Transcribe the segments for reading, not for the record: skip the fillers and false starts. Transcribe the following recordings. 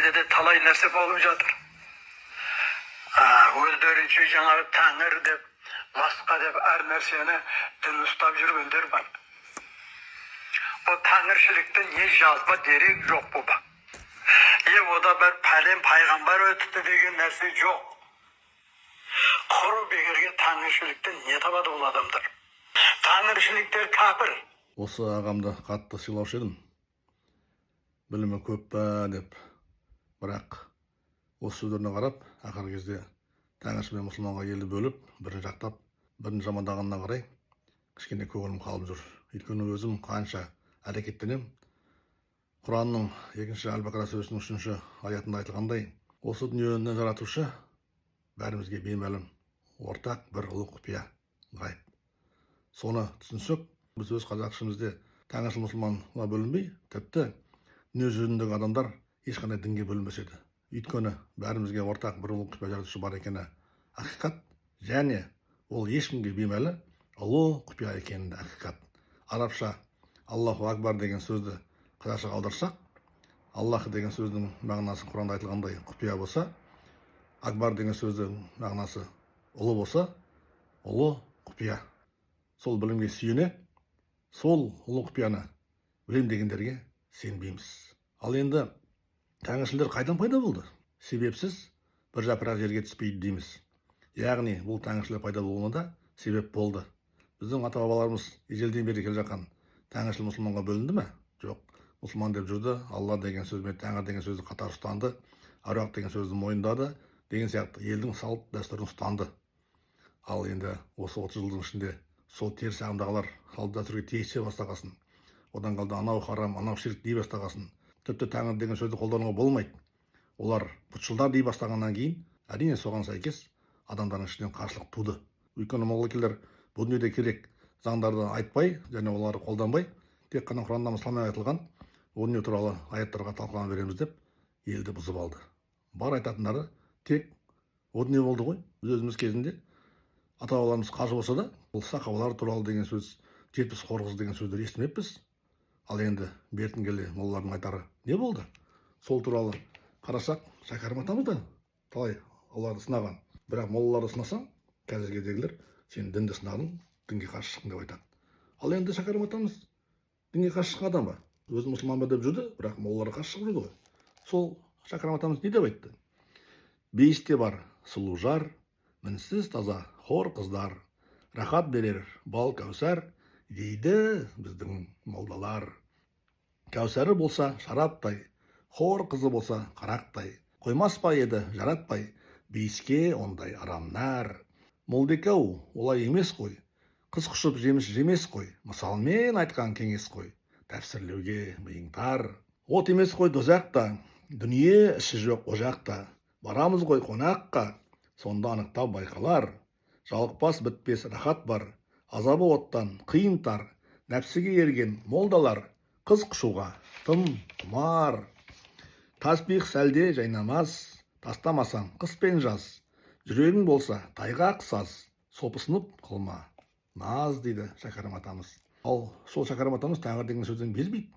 елде де талай нәрсе болып жатыр. Өздерінше жаңағы тәңір деп, басқа деп әр нәрсені дін ұстап жүргендер бар. O tәңіршілікті не жазба дерек жоқ бұл. Ода бір пәлен пайғамбар өтті деген нәрсе жоқ. Құры бекерге тәңіршілікті не табады бұл адамдар? Тәңіршіліктер кәпір. Осы ағамды қатты сыйлаушы едім. Білімі көп па деп. Бірақ осы сөздеріне қарап, ақыр кезде тәңірші мен мұсылманға елді бөліп, бірін жақтап, бірін жамандағанына қарай кішкене көңілім қалып жүр. Өйткені өзім қанша әрекеттенем. Құранның 2-ші Әл-Бақара сүресінің 3-ші аятында айтылғандай, осы дүниені жаратушы бәрімізге беймәлім, ортақ бір ұлы құпия, ғайып. Соны түсінсек, біз өз қазақшымызда тәңіршіл мұсылманға бөлінбей, тіпті дүние жүзіндегі адамдар ешқандай дінге бөлінбес еді. Өйткені бәрімізге ортақ бір ұлы құпия жаратушы бар екені ақиқат, және ол ешкімге беймәлі ұлы құпия екені де ақиқат. Арабша Аллаху Акбар деген сөзді қазақшаға аударсақ, Аллах деген сөздің мағынасы Құранда айтылғандай құпия болса, Акбар деген сөздің мағынасы ұлы болса, ұлы құпия. Сол білімге сүйене, сол ұлы құпияны білем дегендерге сенбейміз. Ал енді тәңіршілдер қайдан пайда болды? Себепсіз бір жапырақ жерге түспейді дейміз. Яғни бұл тәңіршілер пайда болуына да себеп болды. Біздің ата-бабаларымыз ежелден бері келе жатқан тәңіршіл мұсылманға бөлінді ме? Жоқ. Мұсылман деп жүрді, Алла деген сөзбен тәңір деген сөзді қатар ұстанды, аруақ деген сөзді мойындады, деген сияқты елдің салт дәстүрін ұстанды. Ал енді осы 30 жылдың ішінде сол теріс ағымдағылар салт дәстүрге тиісе бастағасын, одан қалды анау харам, анау ширк дей бастағасын, тіпті тәңір деген сөзді қолдануға болмайды. Олар пұтшылдар дей бастағаннан кейін, әрине соған сәйкес адамдардың ішінен қарсылық туды. Өйткені моллекелер бұл дүниеде керек заңдарды айтпай, және оларды қолданбай, тек қана Құранда мұсылманмен айтылған о дүние туралы аяттарға талқылана береміз деп елді бұзып алды. Бар айтатындары тек о дүние болды ғой. Біз өзіміз кезінде ата-бабаларымыз қажы болса да, бұл сахабалар туралы деген сөз, 70 қорғыз деген сөздер естімеппіз. Ал енді бертін келе моллардың айтары не болды? Сол туралы қарасақ, Шәкәрім атамыз да талай оларды сынаған. Бірақ моллаларды сынасаң, қазіргі кездегілер сен дінді сынадың, дінге қарсы шықтың деп айтады. Ал енді Шәкәрім атамыз дінге қарсы шыққан адам ба? Өзі мұсылман ба деп жүрді, бірақ моллаларға қарсы шығып жүрді ғой. Сол Шәкәрім атамыз не деп айтты? Бейісте бар сұлу жар, мінсіз таза хор қыздар, рахат берер бал кәусар, дейді біздің молдалар. Кәусәрі болса шараптай, хор қызы болса қарақтай, қоймас па еді жаратпай, бейіске ондай арамнар. Молдекау олай емес қой, қыз құшып жеміс жемес қой, мысалмен айтқан кеңес қой, тәпсірлеуге миың тар. От емес қой дозақта, дүние іші жоқ ожақта, барамыз ғой қонаққа, сонда анықтап байқалар. Жалықпас бітпес рахат бар, азабы оттан қиын тар, нәпсіге ерген молдалар, қыз құшуға тым тұмар. Тасбих сәлде жайнамаз, тастамасаң қыс пен жаз, жүрегің болса тайғақ саз, сопысынып қылма наз, дейді Шәкәрім атамыз. Ал сол Шәкәрім атамыз тәңір деген сөзден безбейді.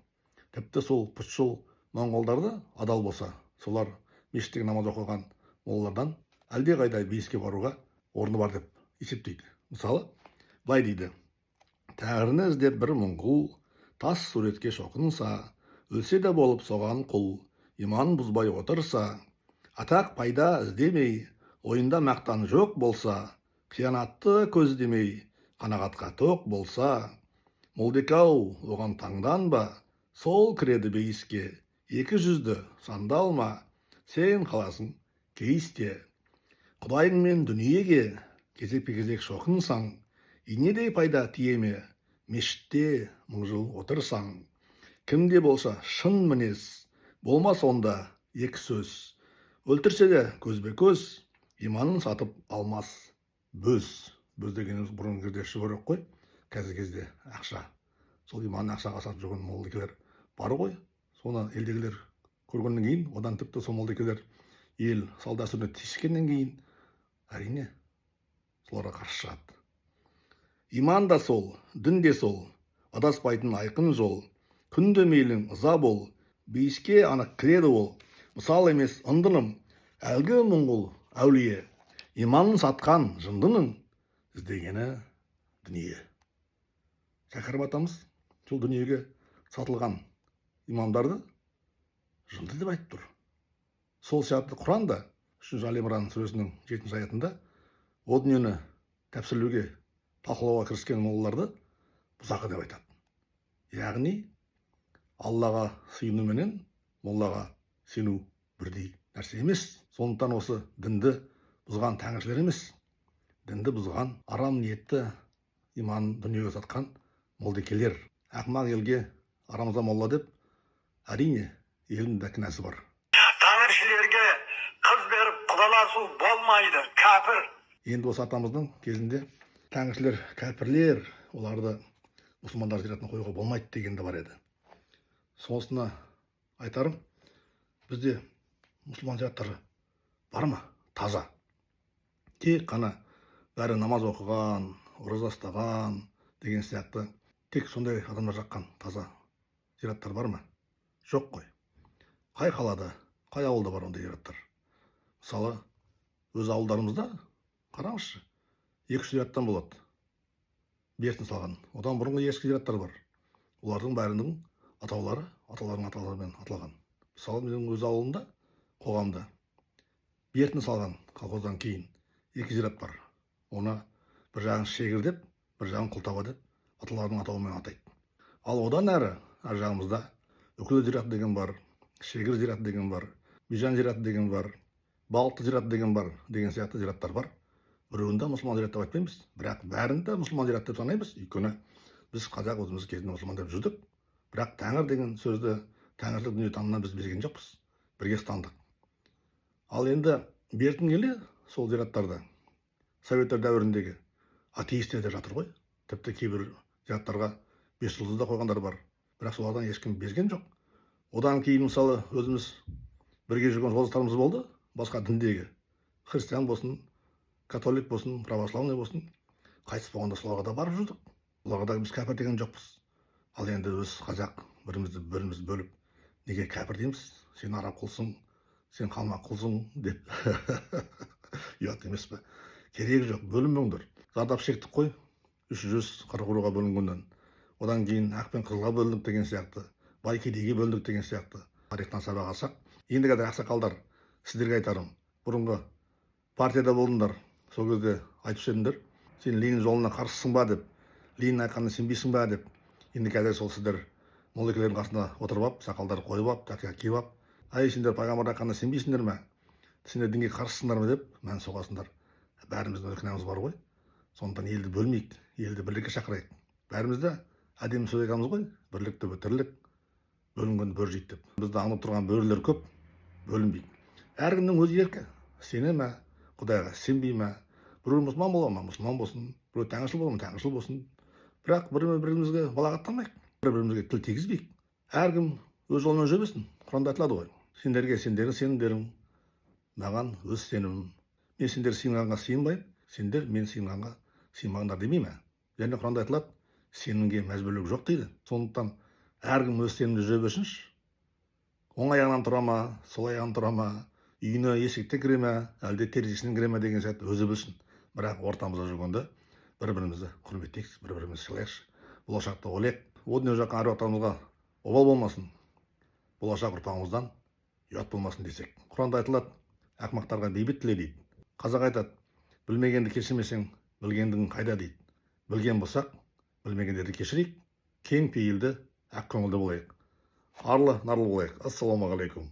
Тіпті сол пұтшыл моңғолдарды адал болса, солар мешіттегі намаз оқыған моллардан әлдеқайда бейіске баруға орны бар деп есептейді. Мысалы, былай дейді: тәңіріні іздеп бір мұңғыл, тас суретке шоқынса, өлсе де болып соған құл, иманын бұзбай отырса, атақ пайда іздемей, ойында мақтан жоқ болса, қиянатты көздемей, қанағатқа тоқ болса, молдекау оған таңданба, сол кіреді бейіске, екі жүзді сандалма, сен қаласың кейісте. Құдайыңмен дүниеге кезекпе-кезек шоқынсаң, инедей пайда тиеме, мешітте мың жыл отырсаң. Кімде болса шын мінез, болмас онда екі сөз, өлтірсе де көзбе-көз, иманын сатып алмас бөз. Бөз дегеніміз бұрынғы кезде шүберек қой, қазіргі кезде ақша. Сол иманын ақшаға сатып жүрген молдекелер бар ғой. Соны елдегілер көргеннен кейін, одан тіпті сол молдекелер ел салт дәстүріне тиіскеннен кейін, әрине соларға қарсы шығады. Иман да сол, дін де сол, адаспайтын айқын жол, күнде мейлің ыза бол, бейіске анық кіреді ол, мысал емес ындыным, әлгі мұңғыл әулие, иманын сатқан жындының іздегені дүние. Шәкәрім атамыз сол дүниеге сатылған имамдарды жынды деп айтып тұр. Сол сияқты Құранда 3 Али-Имран сүресінің 7 аятында о дүниені тәпсірлеуге, талқылауға кіріскен моллаларды бұзақы деп айтады. Яғни Аллаға сыйыну менен моллаға сену бірдей нәрсе емес. Сондықтан осы дінді бұзған тәңіршілер емес, дінді бұзған арам ниетті иманын дүниеге сатқан молдекелер. Ақымақ елге арамызда молла деп, әрине елдің де кінәсі бар. Тәңіршілерге қыз беріп құдаласу болмайды, кәпір. Енді осы атамыздың кезінде тәңіршілер кәпірлер, оларды мұсылмандар зиратына қоюға болмайды дегенде бар еді. Сонысына айтарым, бізде мұсылман зираттары бар ма? Таза. Тек қана бәрі намаз оқыған, ораза ұстаған деген сияқты тек сондай адамдар жаққан таза зираттар бар ма? Жоқ қой. Қай қалада, қай ауылда бар ондай зираттар? Мысалы, өз ауылдарымызда қараңызшы, 2-3 зираттан болады. Бертін салған. Одан бұрынғы ескі зираттар бар. Олардың бәрінің атаулары, аталардың аталарымен аталған. Мысалы, менің өз ауылымда, қоғамда бертін салған колхоздан кейін 2 зират бар. Оны бір жағын шегір деп, бір жағын құлтаба деп аталардың атауымен атайды. Ал одан әрі ар жағымызда үкілі зират деген бар, шегір зират деген бар, бижан зират деген бар, балты зират деген бар деген сияқты зираттар бар. Біреуінде мұсылман зират деп айтпаймыз, бірақ бәрінде мұсылман зират деп санаймыз. Өйткені біз қазақ өзіміз кезінде мұсылман деп жүрдік. Бірақ тәңір деген сөзді тәңірлік дүниетанымнан біз берген жоқпыз. Бірге ұстандық. Ал енді бертін келе сол зираттарда советтер дәуіріндегі атеисттер де жатыр ғой. Тіпті кейбір зираттарға 5 жұлдыз да қойғандар бар. Бірақ солардан ешкім берген жоқ. Одан кейін мысалы өзіміз бірге жүрген жолдастарымыз болды. Басқа діндегі христиан болсын, католик болсын, православный болсын, қайтыс болғанда соларға да барып жүрдік. Оларға да біз кәпір деген жоқпыз. Ал енді өз қазақ бірімізді бөліп, неге кәпір дейміз? Сен араб құлсың, сен қалмақ құлсың деп. Ұят емес пе? Керек жоқ, бөлінбеңдер. Зардап шектік қой, 340 руға бөлінгеннен. Одан кейін ақ пен қызылға бөліндік деген сияқты, бай кедейге бөліндік деген сияқты. Тарихтан сабақ алсақ, ендігі ақсақалдар, сіздерге айтарым, бұрынғы партияда болдыңдар. Сол кезде айтушы едіңдер, сен Ленин жолына қарсысың ба деп, Ленин айтқанына сенбейсің ба деп. Енді қазір сол сіздер молдекелердің қасында отырып алып, сақалдарды қойып алып, тақия киіп алып, ай сендер пайғамбар айтқанына сенбейсіңдер ме? Сендер дінге қарсысыңдар ма деп мән соғасыңдар. Бәріміздің кінәміз бар ғой. Сондықтан елді бөлмейік, елді бірлікке шақырайық. Бәрімізді әдемі сөз айтамыз ғой, бірлікті бітірлік, бөлінген бөр жейді деп. Бізді аңдып тұрған бөрілер көп, бөлінбейік. Әркімнің өз еркі, сене ме, Құдайға сенбей ме, біреу мұсылман бола ма, мұсылман болсын, біреу тәңіршіл бола ма, тәңіршіл болсын. Бірақ бірімізге балағаттамайық, бірімізге тіл тигізбейік. Әркім өз жолымен жүрмесін. Құранда айтылады ғой. Сендерге сендердің сенімдерің, маған өз сенімім. Мен сендер сыйынғанға сыйынбаймын, сендер мен сыйынғанға сыймаңдар демей ме? Және Құранда айтылады, сенімге мәжбүрлік жоқ дейді. Сондықтан әркім өз сенімді жүре берсінші. Оң аяғынан тұра ма, сол аяғынан тұра ма, үйіне есікте кіре ме, әлде терезесінен кіре ме деген сияқты өзі білсін. Бірақ ортамызда жүргенде бір-бірімізді құрметтейікші, бір-бірімізді сыйлайықшы. Болашақта ойлайық. О дүние жаққан әруақтарымызға обал болмасын, болашақ ұрпағымыздан ұят болмасын десек. Құранда айтылады, ақымақтарға бейбіт тіле дейді. Қазақ айтады, білмегенді кешірмесең, білгендігің қайда дейді. Білген болсақ, білмегендерді кешірейік, кең пейілді, ақ көңілді болайық. Арлы нарлы болайық. Ассаламағалейкум.